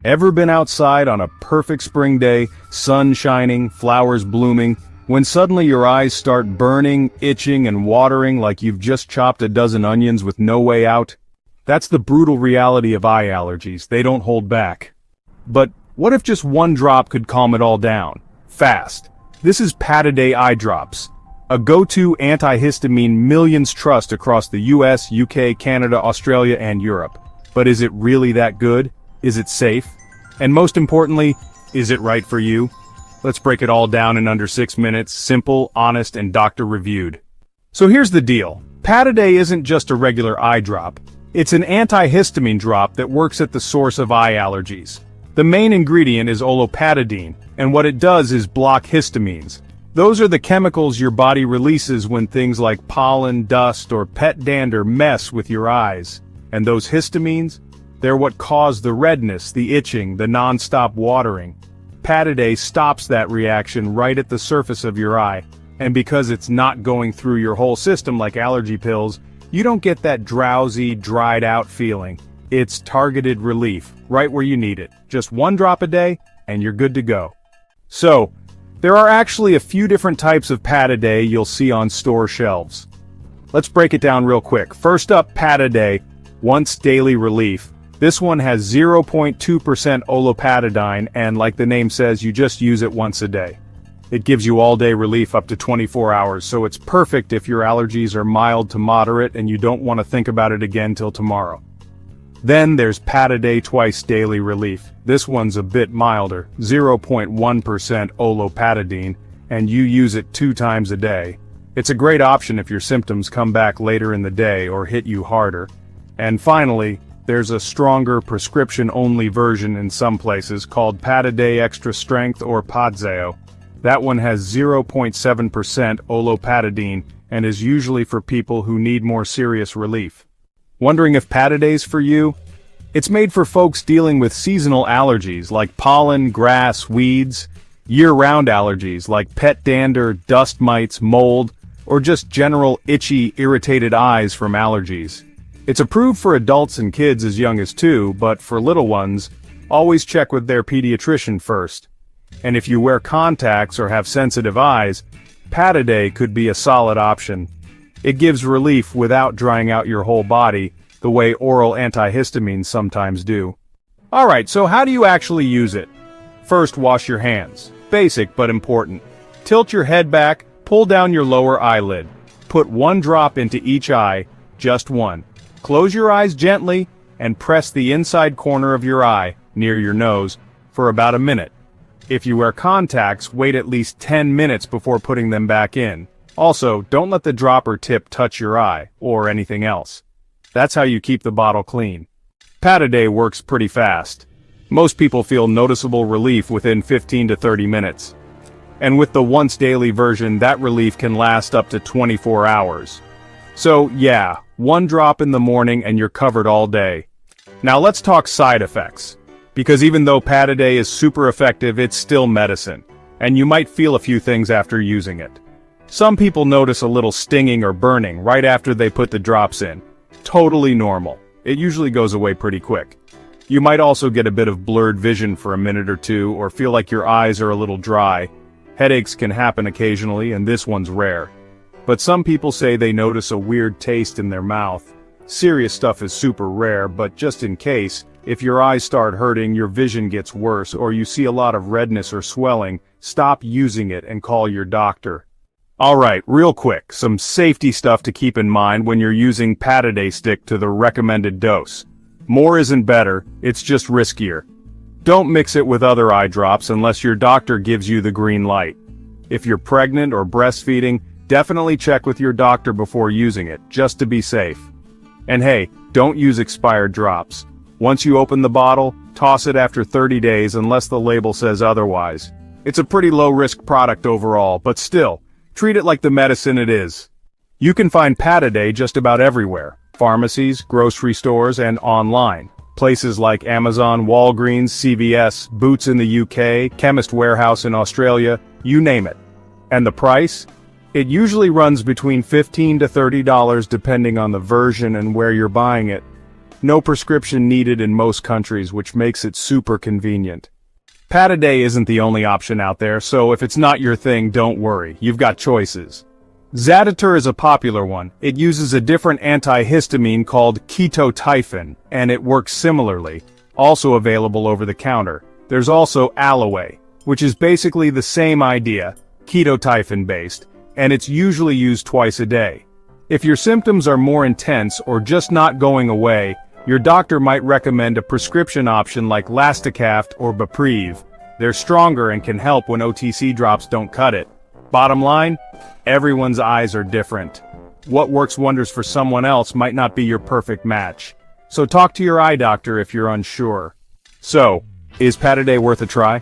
Ever been outside on a perfect spring day, sun shining, flowers blooming, when suddenly your eyes start burning, itching, and watering like you've just chopped a dozen onions with no way out? That's the brutal reality of eye allergies. They don't hold back. But what if just one drop could calm it all down? Fast. This is Pataday Eye Drops, a go-to antihistamine millions trust across the US, UK, Canada, Australia, and Europe. But is it really that good? Is it safe? And most importantly, is it right for you? Let's break it all down in under 6 minutes, simple, honest, and doctor-reviewed. So here's the deal. Pataday isn't just a regular eye drop. It's an antihistamine drop that works at the source of eye allergies. The main ingredient is olopatadine, and what it does is block histamines. Those are the chemicals your body releases when things like pollen, dust, or pet dander mess with your eyes. And those histamines? They're what cause the redness, the itching, the non-stop watering. Pataday stops that reaction right at the surface of your eye, and because it's not going through your whole system like allergy pills, you don't get that drowsy, dried-out feeling. It's targeted relief, right where you need it. Just one drop a day, and you're good to go. So, there are actually a few different types of Pataday you'll see on store shelves. Let's break it down real quick. First up, Pataday, once daily relief. This one has 0.2% olopatadine, and like the name says, you just use it once a day. It gives you all-day relief up to 24 hours, so it's perfect if your allergies are mild to moderate and you don't want to think about it again till tomorrow. Then there's Pataday Twice Daily Relief. This one's a bit milder, 0.1% olopatadine, and you use it 2 times a day. It's a great option if your symptoms come back later in the day or hit you harder. And finally, there's a stronger prescription-only version in some places called Pataday Extra Strength or Padzeo. That one has 0.7% olopatadine and is usually for people who need more serious relief. Wondering if Pataday's for you? It's made for folks dealing with seasonal allergies like pollen, grass, weeds, year-round allergies like pet dander, dust mites, mold, or just general itchy, irritated eyes from allergies. It's approved for adults and kids as young as 2, but for little ones, always check with their pediatrician first. And if you wear contacts or have sensitive eyes, Pataday could be a solid option. It gives relief without drying out your whole body, the way oral antihistamines sometimes do. Alright, so how do you actually use it? First, wash your hands. Basic but important. Tilt your head back, pull down your lower eyelid. Put 1 drop into each eye, just 1. Close your eyes gently, and press the inside corner of your eye, near your nose, for about a minute. If you wear contacts, wait at least 10 minutes before putting them back in. Also, don't let the dropper tip touch your eye, or anything else. That's how you keep the bottle clean. Pataday works pretty fast. Most people feel noticeable relief within 15 to 30 minutes. And with the once daily version, that relief can last up to 24 hours. So yeah, 1 drop in the morning and you're covered all day. Now let's talk side effects. Because even though Pataday is super effective, it's still medicine. And you might feel a few things after using it. Some people notice a little stinging or burning right after they put the drops in. Totally normal. It usually goes away pretty quick. You might also get a bit of blurred vision for a minute or 2 or feel like your eyes are a little dry. Headaches can happen occasionally, and this one's rare. But some people say they notice a weird taste in their mouth. Serious stuff is super rare, but just in case, if your eyes start hurting, your vision gets worse, or you see a lot of redness or swelling, stop using it and call your doctor. Alright, real quick, some safety stuff to keep in mind when you're using Pataday. Stick to the recommended dose. More isn't better, it's just riskier. Don't mix it with other eye drops unless your doctor gives you the green light. If you're pregnant or breastfeeding, definitely check with your doctor before using it, just to be safe. And hey, don't use expired drops. Once you open the bottle, toss it after 30 days unless the label says otherwise. It's a pretty low-risk product overall, but still, treat it like the medicine it is. You can find Pataday just about everywhere. Pharmacies, grocery stores, and online. Places like Amazon, Walgreens, CVS, Boots in the UK, Chemist Warehouse in Australia, you name it. And the price? It usually runs between $15 to $30 depending on the version and where you're buying it. No prescription needed in most countries, which makes it super convenient. Pataday isn't the only option out there, so if it's not your thing, don't worry, you've got choices. Zaditor is a popular one. It uses a different antihistamine called ketotifen, and it works similarly, also available over the counter. There's also alaway, which is basically the same idea, ketotifen based, and it's usually used twice a day. If your symptoms are more intense or just not going away, your doctor might recommend a prescription option like Lasticaft or Baprive. They're stronger and can help when OTC drops don't cut it. Bottom line, everyone's eyes are different. What works wonders for someone else might not be your perfect match. So talk to your eye doctor if you're unsure. So, is Pataday worth a try?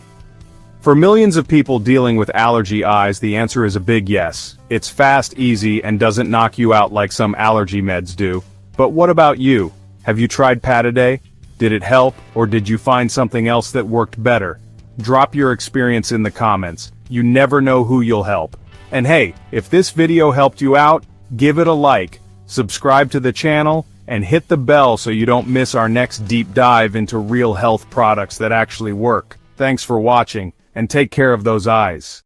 For millions of people dealing with allergy eyes, the answer is a big yes. It's fast, easy, and doesn't knock you out like some allergy meds do. But what about you? Have you tried Pataday? Did it help, or did you find something else that worked better? Drop your experience in the comments. You never know who you'll help. And hey, if this video helped you out, give it a like, subscribe to the channel, and hit the bell so you don't miss our next deep dive into real health products that actually work. Thanks for watching, and take care of those eyes.